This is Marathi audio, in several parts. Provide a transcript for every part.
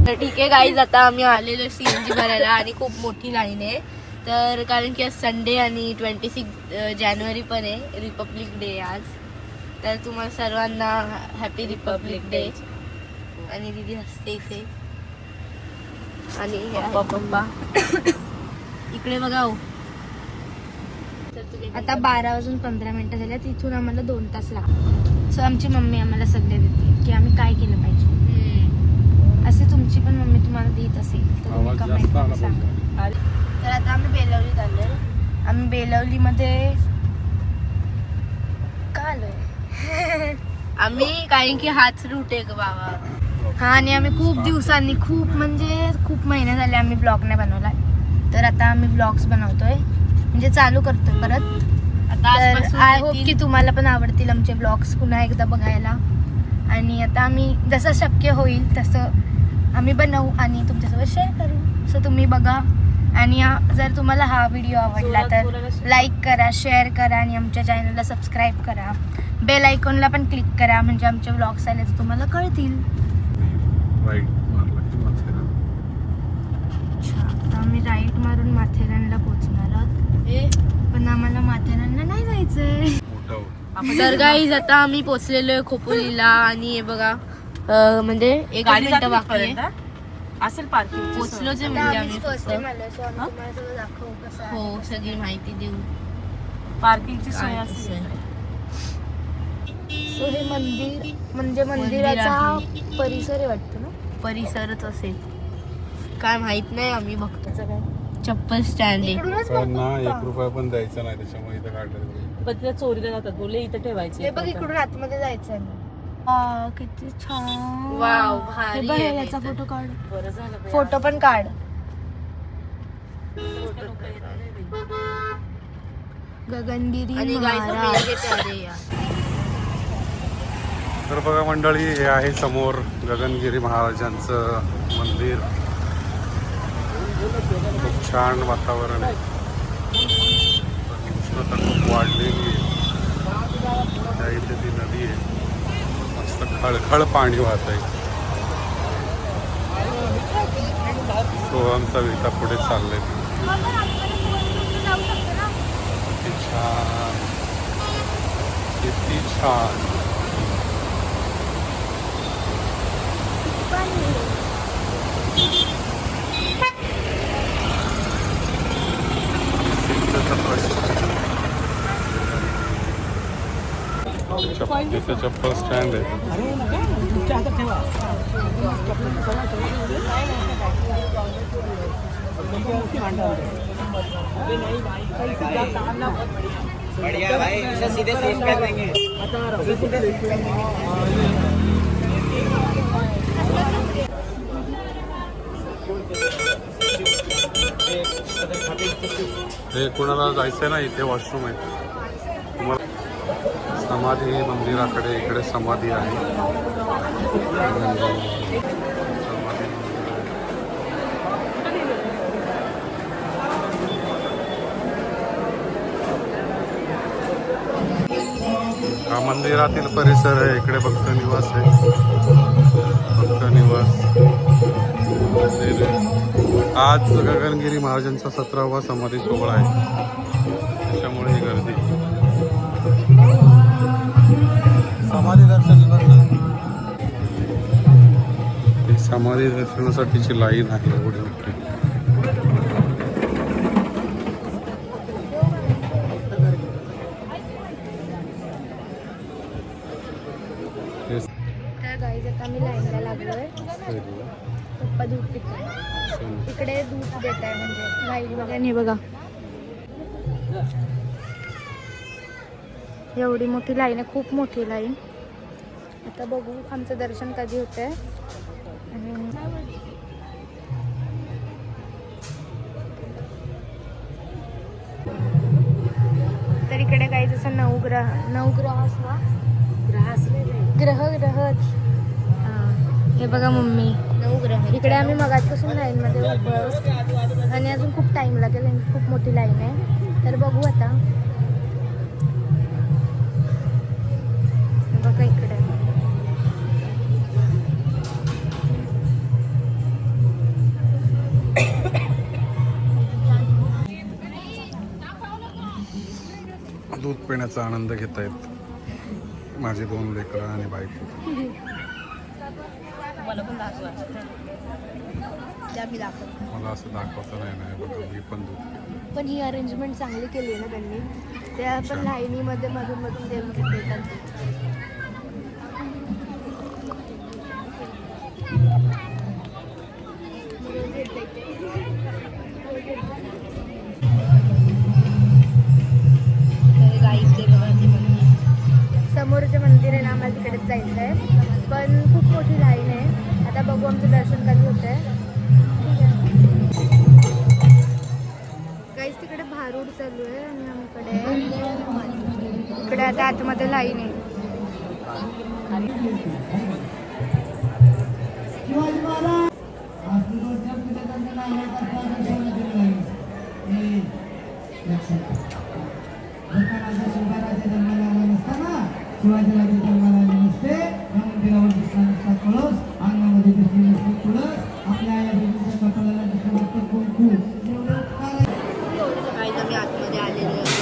तर ठीक आहे गाईज, आता आम्ही आलेलो CNG भरायला आणि खूप मोठी लाईन आहे. तर कारण की आज संडे आणि 26 जानेवारी पण आहे, रिपब्लिक डे आज. तर तुम्हाला सर्वांना हॅपी रिपब्लिक डे. आणि दीदी हसते इथे आणि पप्पा इकडे बघा. आता 12:15 झाल्या. तिथून आम्हाला 2 तास लागतात. सो आमची मम्मी आम्हाला सल्ले देते की आम्ही काय केलं पाहिजे. असे तुमची पण मम्मी तुम्हाला देत असेल तर तुम्ही कमेंटमध्ये सांगा. तर आता आम्ही बेलवलीत आलोय. आम्ही बेलवलीमध्ये का आलोय? आम्ही कारण की हाच रूट आहे बाबा. हा, आणि आम्ही खूप दिवसांनी, खूप महिने झाले आम्ही ब्लॉग नाही बनवला. तर आता आम्ही ब्लॉग्स बनवतोय, म्हणजे चालू करतोय परत. तर आय होप की तुम्हाला पण आवडतील आमचे ब्लॉग्स पुन्हा एकदा बघायला. आणि आता आम्ही जसं शक्य होईल तसं आम्ही बनवू आणि तुमच्यासोबत शेअर करू. सो तुम्ही बघा. आणि जर तुम्हाला हा व्हिडिओ आवडला तर लाईक करा, शेअर करा आणि आमच्या चॅनलला सबस्क्राईब करा. बेल आयकॉनला पण क्लिक करा, म्हणजे आमचे व्लॉग्स आले तर तुम्हाला कळतील. अच्छा, आता आम्ही राईट मारून माथेरानला पोहोचणार आहोत. पण आम्हाला माथेरानला नाही जायचंय. तर गाईज, आता आम्ही पोहोचलेलो आहे खोपोलीला. आणि हे बघा, म्हणजे 1 मिनिट बाकी आहे. असेल पार्किंग. पोहोचलोच आहे म्हणजे आम्ही फर्स्ट टाइम फक्त. आलोय, सो आम्ही तुम्हाला सगळं दाखवू कसं आहे. हो, सगळी माहिती देऊ. पार्किंगची सोय काय असेल. असेल. सो हे मंदिर म्हणजे मंदिराचा परिसर आहे वाटतं ना. परिसरच असेल, काय माहित नाही. आम्ही बघतो चप्पल स्टँड आहे. इकडूनच ना बघतो 1 रुपया पण द्यायचा नाही, त्याच्यामुळे इथं काढलं. पण तिला चोरीला जातात, बोलले इथं ठेवायचे. हे बघ, इकडून आतमध्ये जायचंय. किती छान. वाव, हे भारी बघ, आहे. याचा फोटो काढ. बरं झालं बाई. फोटो पण काढ. गगनगिरी आणि महाराज. तर बघा मंडळी, हे आहे समोर गगनगिरी महाराजांचं मंदिर. खूप छान वातावरण आहे. उष्णता खूप वाढलेली आहे. त्या इथे ती नदी आहे, मस्त खळखळ पाणी वाहत आहे. सोहमचा विटा पुढे चालले. किती छान, किती छान. तिथे चप्पल स्टँड आहे. बढ़िया भाई, इसे सीधे सीट पे देंगे. हे कोणाला जायचं ना, इथे वॉशरूम आहे. तुम्हाला समाधी मंदिराकडे इकडे समाधी आहे. हा मंदिरातील परिसर आहे. इकडे भक्त निवास आहे. भक्त निवास. आज गगनगिरी महाराजांचा 17वा समाधी सोहळा आहे, त्याच्यामुळे ही गर्दी. समाधी दर्शन, समाधी दर्शनासाठीची लाईन आहे एवढी मोठी. तर गाईज, आता आम्ही लाईनला लागलोय. पप्पा दूध पितात. इकडे दूध देत आहे, म्हणजे लाईन बघा. हे बघा, एवढी मोठी लाईन आहे, खूप मोठी लाईन. आता बघू आमचं दर्शन कधी होतंय. तर इकडे काही जसं नवग्रह हे बघा मम्मी, नवग्रह. इकडे आम्ही मगाचपासून लाईनमध्ये उभं आहोत आणि अजून खूप टाईम लागेल. खूप मोठी लाईन आहे. तर बघू आता. बघा इकडे पिण्याचा आनंद घेत आहेत माझे 2 लेकरं आणि बायको. मला पण दाखवा. ते आम्ही दाखवतो. मला असं दाखवता नाही बघा मी पण दूध. पण ही अरेंजमेंट चांगली केली आहे ना त्यांनी. त्या पण लाईनीमध्ये मधून मधून देतात. समोरचे मंदिर आहे ना, आम्हाला तिकडेच जायचं आहे, पण खूप मोठी लाईन आहे. आता बघू आमचं दर्शन कधी होतंय. काहीच तिकडे भारूड चालू आहे आणि इकडे आता आतमध्ये लाईन आहे. शिवाजीराजे जन्माला आले नसते, या मंदिरावर दिसणारा कळस अंगामध्ये दिसले नसते तुळस, आपल्या या देवीच्या कपाळाला दिसलं कुंकू. आम्ही आतमध्ये आलेलो आहे.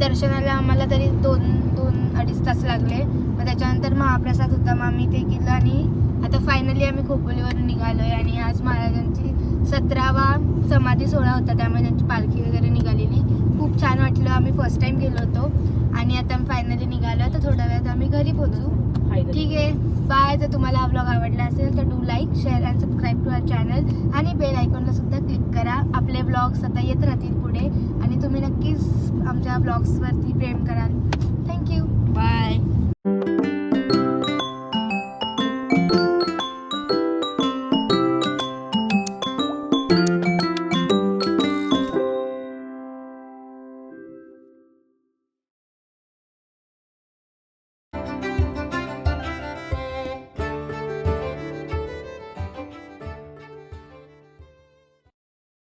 दर्शनाला आम्हाला तरी 2-2.5 तास लागले. मग त्याच्यानंतर महाप्रसाद होता, मग आम्ही ते केलं आणि आता फायनली आम्ही खोपोलीवरून निघालोय. आणि आज महाराजांची 17वा समाधी सोहळा होता, त्यामुळे त्यांची पालखी वगैरे निघालेली. खूप छान वाटलं. आम्ही फर्स्ट टाइम गेलो होतो आणि आता फायनली निघालो. तर थोड्या वेळात आम्ही घरी पोहोचू. ठीक आहे, बाय. जर तुम्हाला हा ब्लॉग आवडला असेल तर do like, share and subscribe to our channel आणि बेल आयकॉनला सुद्धा क्लिक करा. आपले ब्लॉग्स आता येत राहतील पुढे आणि तुम्ही नक्कीच आमच्या ब्लॉग्सवरती प्रेम कराल. Thank you, bye.